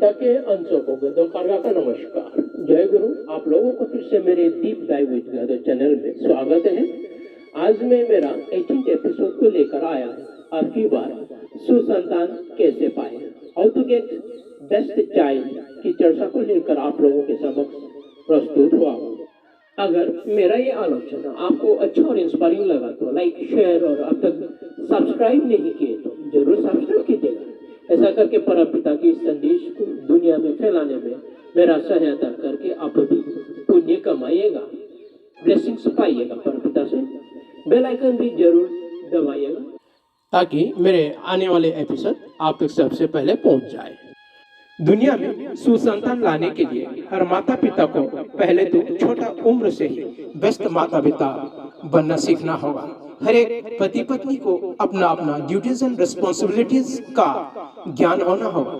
पिता के अंशों को गदो कार्गा का नमस्कार। जय गुरु। आप लोगों को फिर से मेरे deep dive with Gado channel में स्वागत है। आज मैं मेरा 18th एपिसोड को लेकर आया हूँ। आपकी बार सुसंतान कैसे पाए, how to get best child की चर्चा को लेकर आप लोगों के समक्ष प्रस्तुत हुआ हूँ। अगर मेरा ये आलोचना आपको अच्छा और इंस्पायरिंग लगा तो लाइक, शेयर और अब तक सब्सक्राइब नहीं किए तो जरूर सब्सक्राइब कीजिएगा। ऐसा करके परमपिता की संदेश को दुनिया में फैलाने में मेरा सहायता करके आप भी पुण्य कमाइएगा, ब्लेसिंग्स पाइएगा परमपिता से। बेल आइकन भी जरूर दबाइएगा ताकि मेरे आने वाले एपिसोड आप तक सबसे पहले पहुंच जाए। दुनिया में सुसंतान लाने के लिए हर माता पिता को पहले तो छोटा उम्र से ही बेस्ट माता पिता बनना सीखना होगा। हर एक पति पत्नी को अपना अपना ड्यूटीज एंड रिस्पॉन्सिबिलिटीज का ज्ञान होना होगा।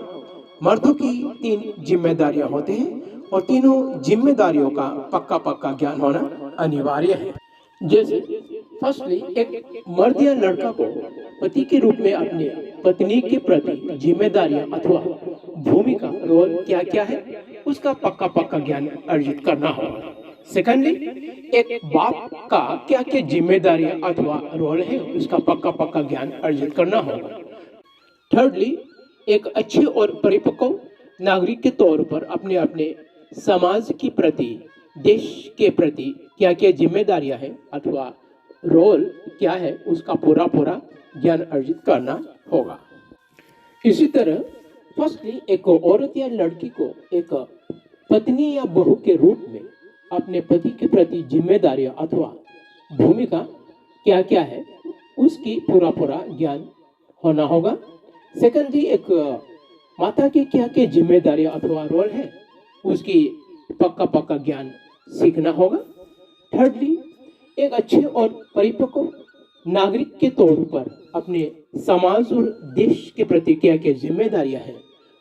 मर्दों की 3 जिम्मेदारियां होती हैं और तीनों जिम्मेदारियों का पक्का पक्का ज्ञान होना अनिवार्य है। जैसे फर्स्टली, एक मर्द या लड़का को पति के रूप में अपनी पत्नी के प्रति जिम्मेदारियां अथवा भूमिका रोल क्या क्या है उसका पक्का पक्का ज्ञान अर्जित करना होगा। सेकंडली, एक बाप का क्या क्या जिम्मेदारियां अथवा रोल है उसका पक्का पक्का ज्ञान अर्जित करना होगा। थर्डली, एक अच्छे और परिपक्व नागरिक के तौर पर अपने अपने समाज के प्रति, देश के प्रति क्या क्या जिम्मेदारियां हैं अथवा रोल क्या है उसका पूरा पूरा ज्ञान अर्जित करना होगा। इसी तरह फर्स्टली, एक औरत या लड़की को एक पत्नी या बहू के रूप में अपने पति के प्रति जिम्मेदारियां अथवा भूमिका क्या क्या है उसकी पूरा पूरा ज्ञान होना होगा। सेकंडली, एक माता की क्या क्या जिम्मेदारियां अथवा रोल है उसकी पक्का पक्का ज्ञान सीखना होगा। थर्डली, एक अच्छे और परिपक्व नागरिक के तौर पर अपने समाज और देश के प्रति क्या क्या जिम्मेदारियां हैं,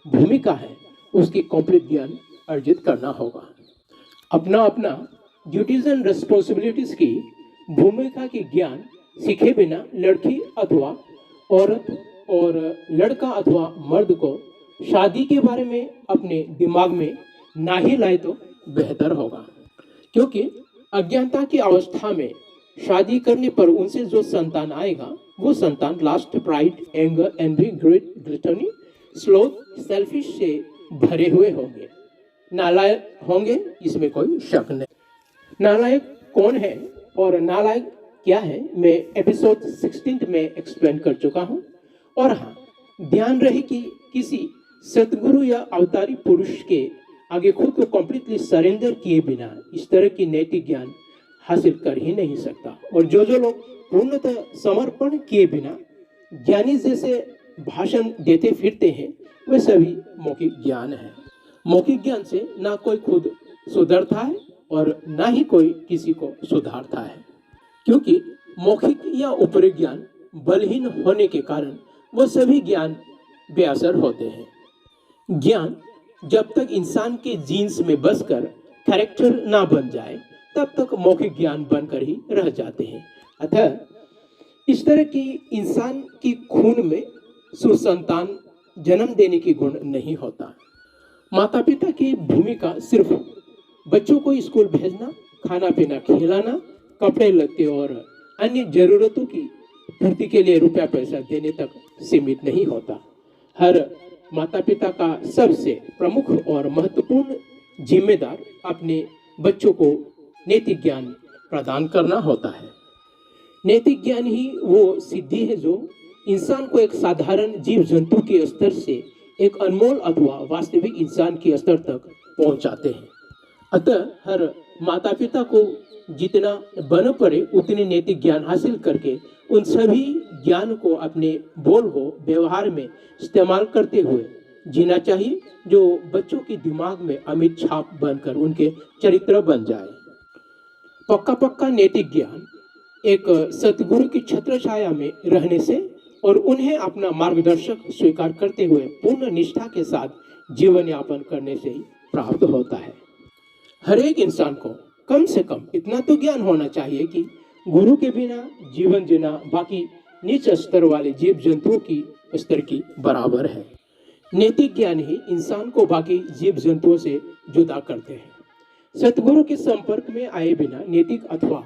भूमिका है, उसकी कंप्लीट ज्ञान अर्जित करना होगा। अपना अपना ड्यूटीज एंड रिस्पॉन्सिबिलिटीज की भूमिका की ज्ञान सीखे बिना लड़की अथवा औरत और लड़का अथवा मर्द को शादी के बारे में अपने दिमाग में ना ही लाए तो बेहतर होगा, क्योंकि अज्ञानता की अवस्था में शादी करने पर उनसे जो संतान आएगा वो संतान lust, pride, anger, envy, greed, gluttony, sloth, selfish से भरे हुए होंगे, नालायक होंगे, इसमें कोई शक नहीं। नालायक कौन है और नालायक क्या है मैं एपिसोड 16 में एक्सप्लेन कर चुका हूँ। और हाँ, ध्यान रहे कि किसी सतगुरु या अवतारी पुरुष के आगे खुद को कंप्लीटली सरेंडर किए बिना इस तरह की नैतिक ज्ञान हासिल कर ही नहीं सकता। और जो लोग पूर्णतः समर्पण किए बिना ज्ञानी जैसे भाषण देते फिरते हैं वे सभी मौखिक ज्ञान है। मौखिक ज्ञान से ना कोई खुद सुधरता है और ना ही कोई किसी को सुधारता है, क्योंकि मौखिक या ऊपरी ज्ञान बलहीन होने के कारण वो सभी ज्ञान बेअसर होते हैं। ज्ञान जब तक इंसान के जीन्स में बसकर कैरेक्टर ना बन जाए तब तक मौखिक ज्ञान बनकर ही रह जाते हैं। अतः इस तरह की इंसान की खून में सुसंतान जन्म देने की गुण नहीं होता। माता पिता की भूमिका सिर्फ बच्चों को स्कूल भेजना, खाना पीना खिलाना, कपड़े लत्ते और अन्य जरूरतों की पूर्ति के लिए रुपया पैसा देने तक सीमित नहीं होता। हर माता पिता का सबसे प्रमुख और महत्वपूर्ण जिम्मेदार अपने बच्चों को नैतिक ज्ञान प्रदान करना होता है। नैतिक ज्ञान ही वो सिद्धि है जो इंसान को एक साधारण जीव जंतु के स्तर से एक अनमोल अथवा वास्तविक इंसान के स्तर तक पहुंचाते हैं। अतः हर माता पिता को जितना बन पड़े उतने नैतिक ज्ञान हासिल करके उन सभी ज्ञान को अपने बोल हो व्यवहार में इस्तेमाल करते हुए जीना चाहिए, जो बच्चों के दिमाग में अमिट छाप बनकर उनके चरित्र बन जाए। पक्का पक्का नैतिक ज्ञान एक सतगुरु की छत्र छाया में रहने से और उन्हें अपना मार्गदर्शक स्वीकार करते हुए पूर्ण निष्ठा के साथ जीवन यापन करने से ही प्राप्त होता है। हर एक इंसान को कम से कम इतना तो ज्ञान होना चाहिए कि गुरु के बिना जीवन जीना बाकी नीच स्तर वाले जीव जंतुओं की स्तर की बराबर है। नैतिक ज्ञान ही इंसान को बाकी जीव जंतुओं से जुदा करते हैं। सतगुरु के संपर्क में आए बिना नैतिक अथवा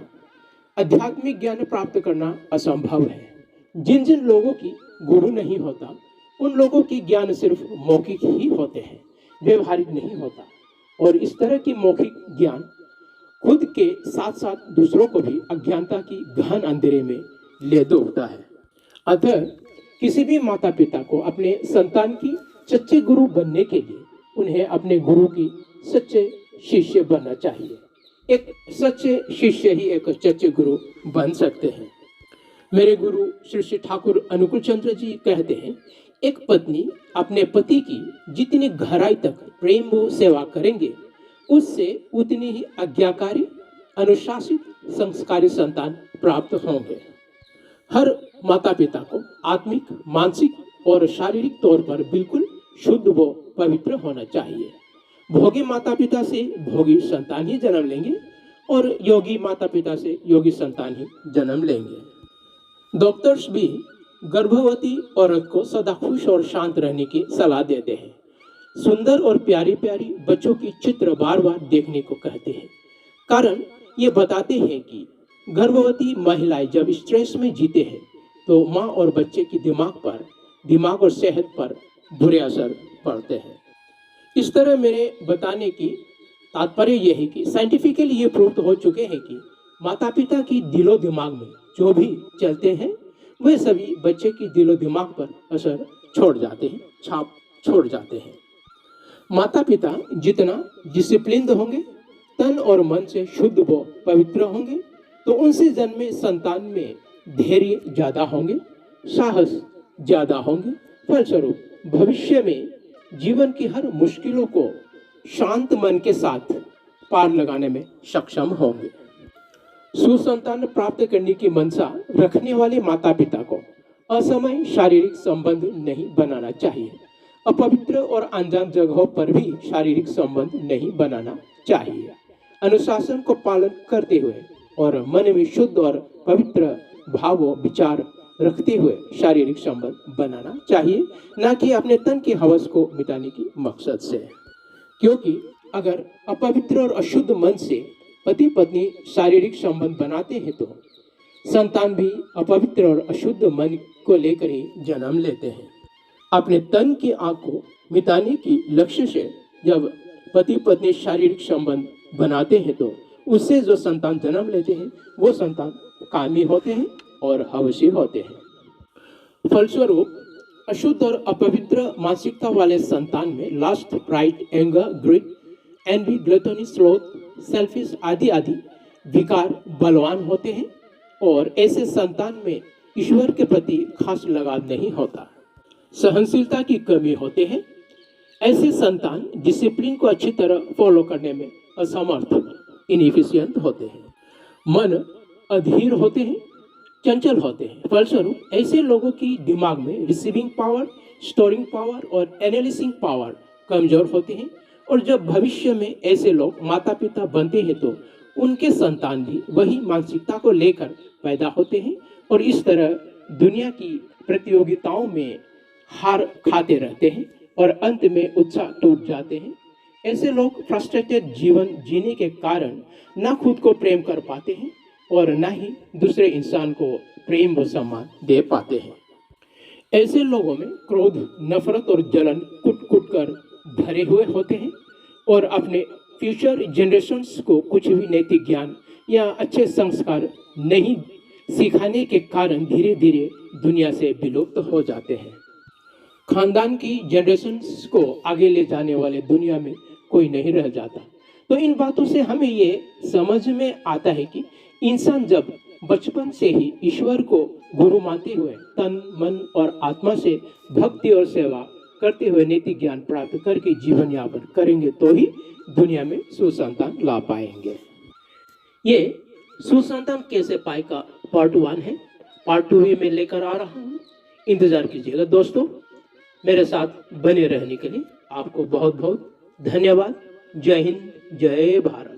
आध्यात्मिक ज्ञान प्राप्त करना असंभव है। जिन जिन लोगों की गुरु नहीं होता, उन लोगों की ज्ञान सिर्फ मौखिक ही होते हैं, व्यवहारिक नहीं होता। और इस तरह की मौखिक ज्ञान खुद के साथ साथ दूसरों को भी अज्ञानता की गहन अंधेरे में ले डूबता है। अतः किसी भी माता पिता को अपने संतान की सच्चे गुरु बनने के लिए उन्हें अपने गुरु की सच्चे शिष्य बनना चाहिए। एक सच्चे शिष्य ही एक सच्चे गुरु बन सकते हैं। मेरे गुरु श्री श्री ठाकुर अनुकूल चंद्र जी कहते हैं, एक पत्नी अपने पति की जितनी गहराई तक प्रेम व सेवा करेंगे, उससे उतनी ही आज्ञाकारी, अनुशासित, संस्कारी संतान प्राप्त होंगे। हर माता पिता को आत्मिक, मानसिक और शारीरिक तौर पर बिल्कुल शुद्ध व पवित्र होना चाहिए। भोगी माता पिता से भोगी संतान ही जन्म लेंगे और योगी माता पिता से योगी संतान ही जन्म लेंगे। डॉक्टर्स भी गर्भवती औरत को सदा खुश और शांत रहने की सलाह देते हैं। सुंदर और प्यारी प्यारी बच्चों की चित्र बार बार देखने को कहते हैं, कारण ये बताते हैं कि गर्भवती महिलाएं जब स्ट्रेस में जीते हैं तो माँ और बच्चे की दिमाग और सेहत पर बुरे असर पड़ते हैं। इस तरह मेरे बताने की तात्पर्य यह है कि साइंटिफिकली ये प्रूव हो चुके हैं कि माता पिता की दिलो दिमाग में जो भी चलते हैं वे सभी बच्चे की दिलो दिमाग पर असर छोड़ जाते हैं, छाप छोड़ जाते हैं। माता पिता जितना डिसिप्लिन्ड होंगे, तन और मन से शुद्ध व पवित्र होंगे, तो उनसे जन्मे संतान में धैर्य ज्यादा होंगे, साहस ज्यादा होंगे। फलस्वरूप भविष्य में जीवन की हर मुश्किलों को शांत मन के साथ पार लगाने में सक्षम होंगे। सुसंतान प्राप्त करने की मनसा रखने वाले माता पिता को असमय शारीरिक संबंध नहीं बनाना चाहिए। अपवित्र और अनजान जगहों पर भी शारीरिक संबंध नहीं बनाना चाहिए। अनुशासन को पालन करते हुए और मन में शुद्ध और पवित्र भाव व विचार रखते हुए शारीरिक संबंध बनाना चाहिए, न कि अपने तन की हवस को मिटाने की मकसद से। क्योंकि अगर अपवित्र और अशुद्ध मन से पति पत्नी शारीरिक संबंध बनाते हैं तो संतान भी अपवित्र और अशुद्ध मन को लेकर ही जन्म लेते हैं। अपने तन की आग को मिटाने की लक्ष्य से जब पति पत्नी शारीरिक संबंध बनाते हैं तो उससे जो संतान जन्म लेते हैं वो संतान कामी होते हैं और हवसी होते हैं। फलस्वरूप अशुद्ध और अपवित्र मानसिकता वाले संतान में lust, pride, anger, greed, envy, gluttony, sloth, selfish आदि आदि विकार बलवान होते हैं और ऐसे संतान में ईश्वर के प्रति खास लगाव नहीं होता। सहनशीलता की कमी होते हैं। ऐसे संतान डिसिप्लिन को अच्छी तरह फॉलो करने में असमर्थ, इनएफिशिएंट होते हैं। मन अधीर होते हैं, चंचल होते हैं। फलस्वरूप ऐसे लोगों की दिमाग में रिसीविंग पावर, स्टोरिंग पावर और एनालिसिंग पावर कमजोर होते हैं। और जब भविष्य में ऐसे लोग माता पिता बनते हैं तो उनके संतान भी वही मानसिकता को लेकर पैदा होते हैं और इस तरह दुनिया की प्रतियोगिताओं में हार खाते रहते हैं और अंत में उत्साह टूट जाते हैं। ऐसे लोग फ्रस्ट्रेटेड जीवन जीने के कारण न खुद को प्रेम कर पाते हैं और न ही दूसरे इंसान को प्रेम व सम्मान दे पाते हैं। ऐसे लोगों में क्रोध, नफरत और जलन कुट कुट कर भरे हुए होते हैं और अपने फ्यूचर जनरेशन्स को कुछ भी नैतिक ज्ञान या अच्छे संस्कार नहीं सिखाने के कारण धीरे धीरे दुनिया से विलुप्त हो जाते हैं। खानदान की जनरेशन्स को आगे ले जाने वाले दुनिया में कोई नहीं रह जाता। तो इन बातों से हमें ये समझ में आता है कि इंसान जब बचपन से ही ईश्वर को गुरु मानते हुए तन, मन और आत्मा से भक्ति और सेवा करते हुए नैतिक ज्ञान प्राप्त करके जीवन यापन करेंगे तो ही दुनिया में सुसंतान ला पाएंगे। ये सुसंतान कैसे पाए का पार्ट 1 है। पार्ट 2 भी मैं लेकर आ रहा हूँ, इंतजार कीजिएगा दोस्तों। मेरे साथ बने रहने के लिए आपको बहुत बहुत धन्यवाद। जय हिंद, जय भारत।